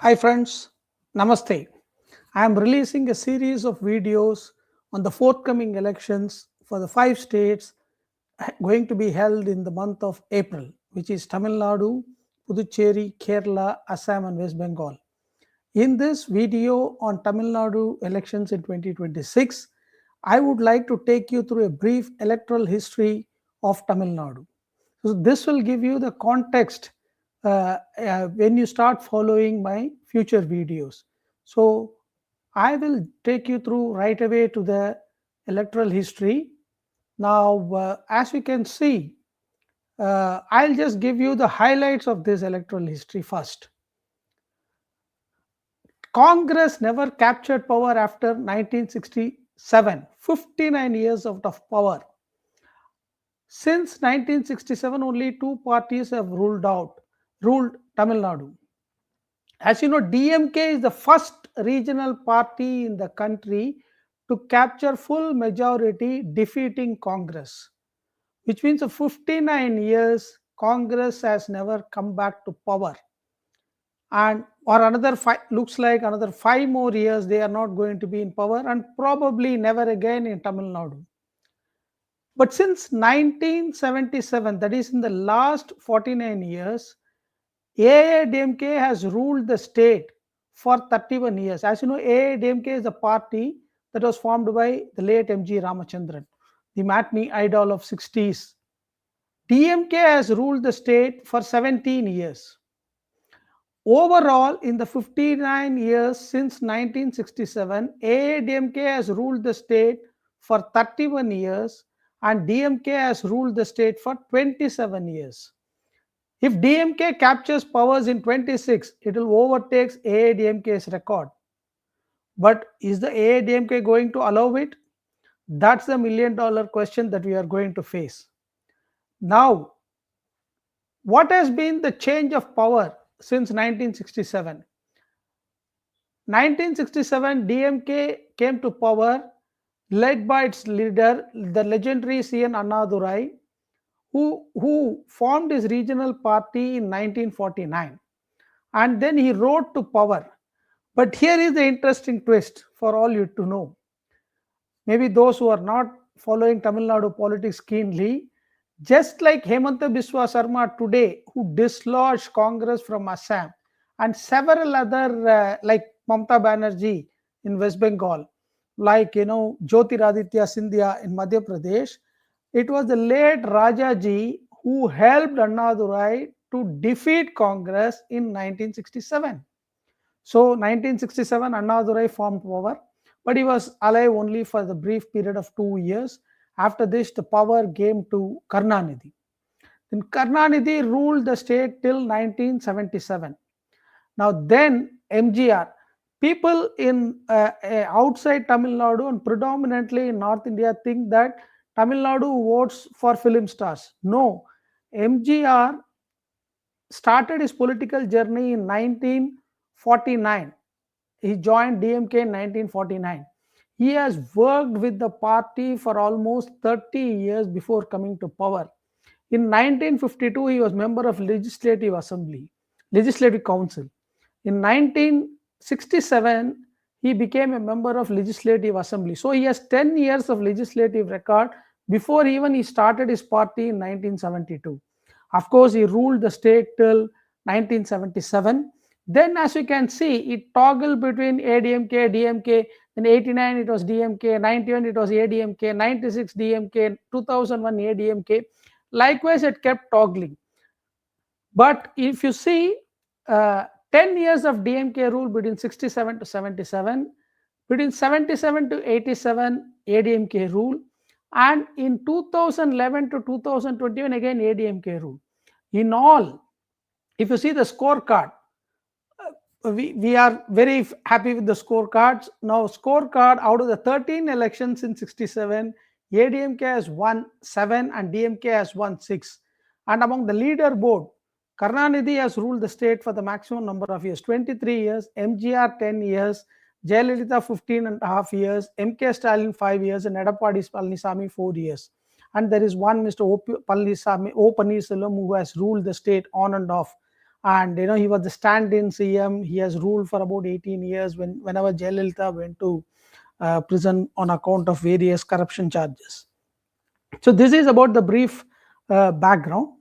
Hi friends, Namaste. I am releasing a series of videos on the forthcoming elections for the five states going to be held in the month of April, which is Tamil Nadu, Puducherry, Kerala, Assam and West Bengal. In this video on Tamil Nadu elections in 2026, I would like to take you through a brief electoral history of Tamil Nadu. So this will give you the context when you start following my future videos. So I will take you through right away to the electoral history. Now, as you can see, I'll just give you the highlights of this electoral history first. Congress never captured power after 1967, 59 years out of power. Since 1967, only two parties have ruled Tamil Nadu. As you know, DMK is the first regional party in the country to capture full majority, defeating Congress, which means for 59 years, Congress has never come back to power. And or another five, looks like another 5 more years, they are not going to be in power and probably never again in Tamil Nadu. But since 1977, that is in the last 49 years, ADMK has ruled the state for 31 years. As you know, ADMK is a party that was formed by the late MG Ramachandran, the matinee idol of 60s. DMK has ruled the state for 17 years. Overall, in the 59 years since 1967, ADMK has ruled the state for 31 years and DMK has ruled the state for 27 years. If DMK captures powers in 26, it will overtake ADMK's record. But is the ADMK going to allow it? That's the million-dollar question that we are going to face. Now, what has been the change of power since 1967? 1967, DMK came to power led by its leader, the legendary CN Annadurai, who formed his regional party in 1949. And then he rode to power. But here is the interesting twist for all you to know. Maybe those who are not following Tamil Nadu politics keenly, just like Hemanta Biswa Sarma today, who dislodged Congress from Assam, and several other like Mamata Banerjee in West Bengal, like Jyotiraditya Scindia in Madhya Pradesh, it was the late Rajaji who helped Annadurai to defeat Congress in 1967. So 1967, Annadurai formed power, but he was alive only for the brief period of 2 years. After this, the power came to Karunanidhi. Then Karunanidhi ruled the state till 1977. Now then MGR, people in outside Tamil Nadu and predominantly in North India think that Tamil Nadu votes for film stars. No, MGR started his political journey in 1949. He joined DMK in 1949. He has worked with the party for almost 30 years before coming to power. In 1952, he was member of Legislative Council. In 1967, he became a member of Legislative Assembly. So he has 10 years of legislative record before even he started his party in 1972. Of course, he ruled the state till 1977. Then, as you can see, it toggled between ADMK, DMK. In 89, it was DMK. 91, it was ADMK. 96, DMK. 2001, ADMK. Likewise, it kept toggling. But if you see, 10 years of DMK rule between 67 to 77, between 77 to 87, ADMK rule, and in 2011 to 2021, again ADMK rule. In all, if you see the scorecard, we are very happy with the scorecards. Now, scorecard out of the 13 elections in 67, ADMK has won 7 and DMK has won 6. And among the leaderboard, Karunanidhi has ruled the state for the maximum number of years, 23 years, MGR 10 years, Jayalalitha 15 and a half years, MK Stalin 5 years, and Edappadi Palanisamy 4 years. And there is one Mr. O. Pannirselvam who has ruled the state on and off. and he was the stand-in CM. He has ruled for about 18 years whenever Jayalalitha went to prison on account of various corruption charges. So this is about the brief background.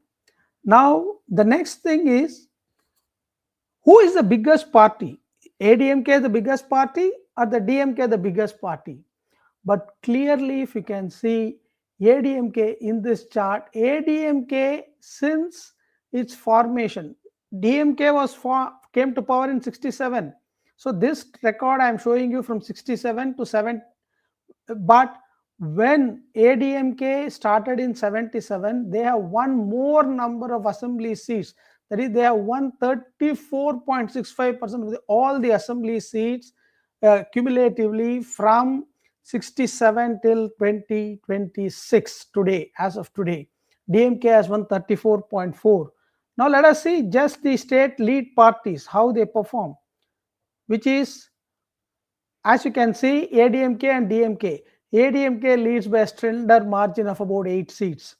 Now the next thing is, who is the biggest party? ADMK the biggest party or the DMK the biggest party? But clearly, if you can see ADMK in this chart, ADMK since its formation, DMK came to power in 67. So this record I am showing you from 67 to 7. But when ADMK started in 77, they have won more number of assembly seats. That is, they have won 34.65% of all the assembly seats cumulatively from 67 till 2026 today, as of today. DMK has won 34.4. Now let us see just the state lead parties, how they perform, which is, as you can see, ADMK and DMK. ADMK leads by a slender margin of about 8 seats.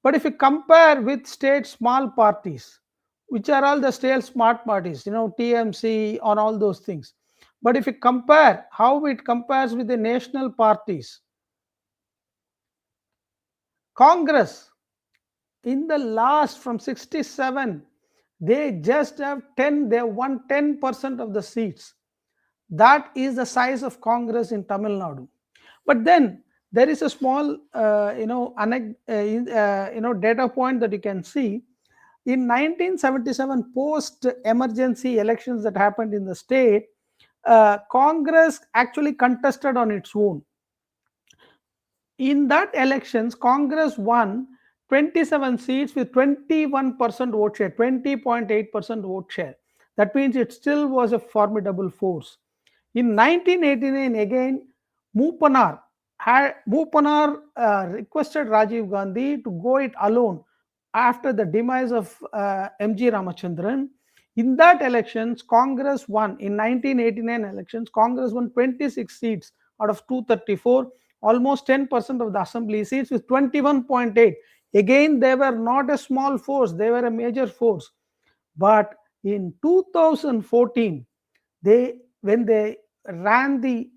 But if you compare with state small parties, which are all the state smart parties, TMC on all those things. But if you compare how it compares with the national parties, Congress, in the last from 67, they just have 10, they won 10% of the seats. That is the size of Congress in Tamil Nadu. But then there is a small, data point that you can see. In 1977, post-emergency elections that happened in the state, Congress actually contested on its own. In that elections, Congress won 27 seats with 21% vote share, 20.8% vote share. That means it still was a formidable force. In 1989, again, Mupanar requested Rajiv Gandhi to go it alone after the demise of MG Ramachandran. In that elections, Congress won. In 1989 elections, Congress won 26 seats out of 234, almost 10% of the assembly seats with 21.8. Again, they were not a small force, they were a major force. But in 2014, when they ran the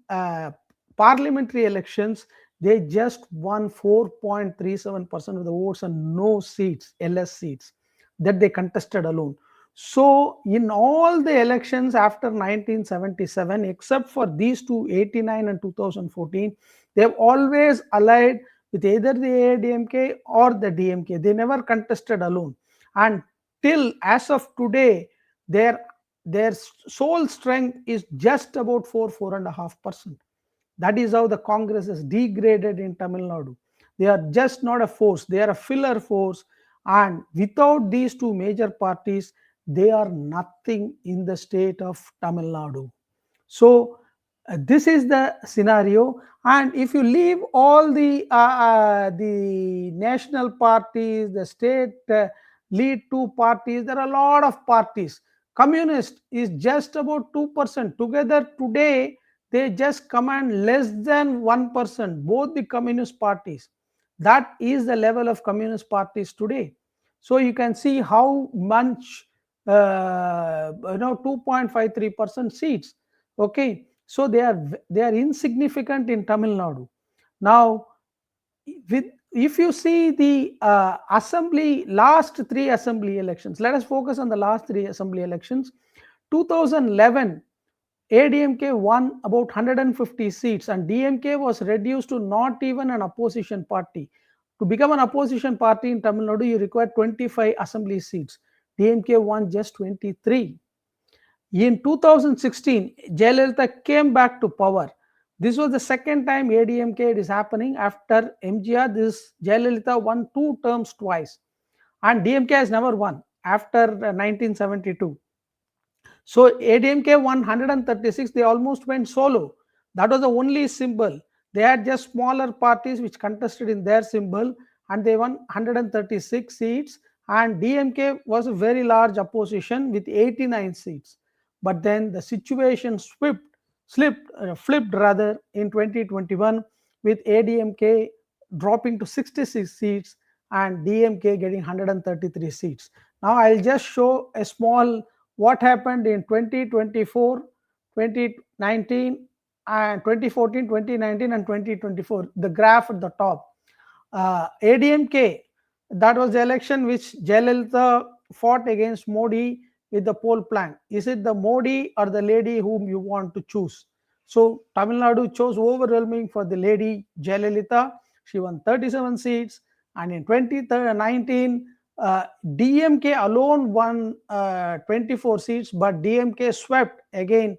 parliamentary elections, they just won 4.37% of the votes and no seats, LS seats, that they contested alone. So in all the elections after 1977, except for these two, 89 and 2014, they have always allied with either the ADMK or the DMK. They never contested alone. And till as of today, their sole strength is just about 4.5%. That is how the Congress is degraded in Tamil Nadu. They are just not a force, they are a filler force. And without these two major parties, they are nothing in the state of Tamil Nadu. So this is the scenario. And if you leave all the national parties, the state lead two parties, there are a lot of parties. Communist is just about 2%. Together today, they just command less than 1%, both the communist parties. That is the level of communist parties today. So you can see how much 2.53% seats. Okay, so they are insignificant in Tamil Nadu. Now, if you see the last three assembly elections, let us focus on the last three assembly elections. 2011, ADMK won about 150 seats and DMK was reduced to not even an opposition party. To become an opposition party in Tamil Nadu, you require 25 assembly seats. DMK won just 23. In 2016, Jayalalitha came back to power. This was the second time ADMK is happening after MGR. This Jayalalitha won 2 terms twice, and DMK has never won after 1972. So ADMK won 136. They almost went solo. That was the only symbol. They had just smaller parties which contested in their symbol, and they won 136 seats. And DMK was a very large opposition with 89 seats. But then the situation flipped rather in 2021, with ADMK dropping to 66 seats and DMK getting 133 seats. Now I'll just show a small what happened in 2024, 2019, and 2014, 2019, and 2024. The graph at the top. ADMK, that was the election which Jayalalitha fought against Modi with the poll plan. Is it the Modi or the lady whom you want to choose? So Tamil Nadu chose overwhelming for the lady Jayalalitha. She won 37 seats, and in 2019, DMK alone won 24 seats, but DMK swept again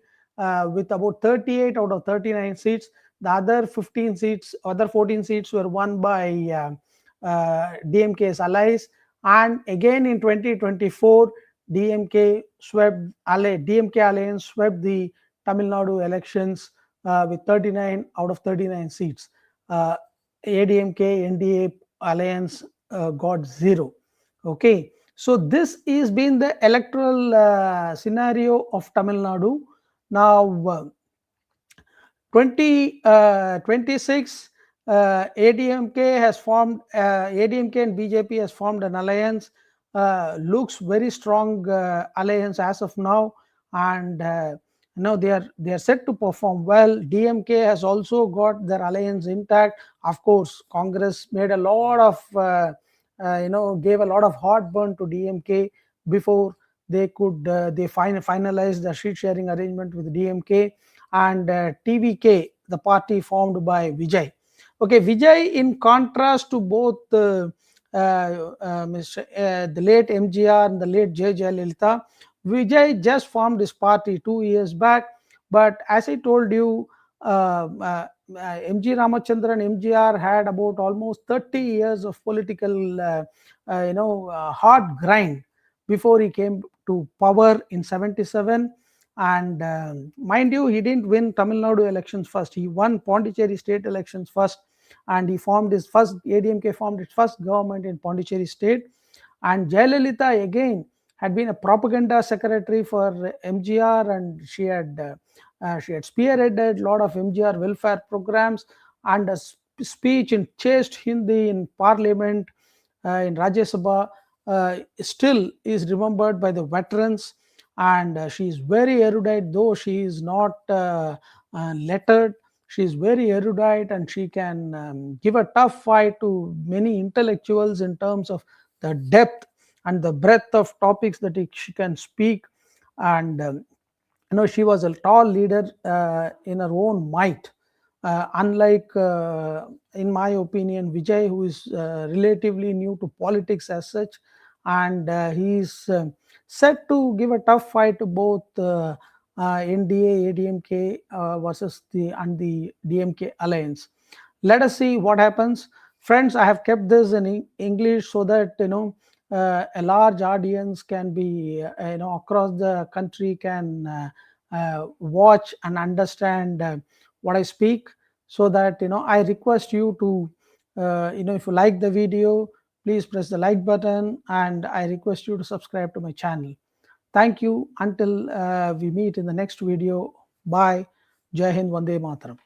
with about 38 out of 39 seats. The other 14 seats were won by DMK's allies. And again in 2024, DMK alliance swept the Tamil Nadu elections with 39 out of 39 seats. ADMK NDA alliance got 0. Okay, so this is been the electoral scenario of Tamil Nadu. Now, 2026, ADMK has formed, ADMK and BJP has formed an alliance. Looks very strong alliance as of now, and they are set to perform well. DMK has also got their alliance intact. Of course, Congress made a lot of gave a lot of heartburn to DMK before they could finalize the seat sharing arrangement with DMK. And TVK, the party formed by Vijay. Okay, Vijay, in contrast to both the late MGR and the late J. Jayalalitha, Vijay just formed his party 2 years back. But as I told you, MG Ramachandran MGR had about almost 30 years of political, hard grind before he came to power in 77. And mind you, he didn't win Tamil Nadu elections first. He won Pondicherry state elections first, and he formed his first, ADMK formed its first government in Pondicherry state. And Jayalalitha again had been a propaganda secretary for MGR, and she had spearheaded a lot of MGR welfare programs, and a speech in chaste Hindi in Parliament, in Rajya Sabha, still is remembered by the veterans. And she is very erudite, though she is not lettered. She is very erudite, and she can give a tough fight to many intellectuals in terms of the depth and the breadth of topics that she can speak. And she was a tall leader in her own might, unlike, in my opinion, Vijay, who is relatively new to politics as such. And he is set to give a tough fight to both NDA, ADMK versus the DMK alliance. Let us see what happens. Friends, I have kept this in English so that a large audience can be across the country can watch and understand what I speak. So that I request you to if you like the video, please press the like button, and I request you to subscribe to my channel. Thank you. Until we meet in the next video. Bye. Jai Hind, Vande Mataram.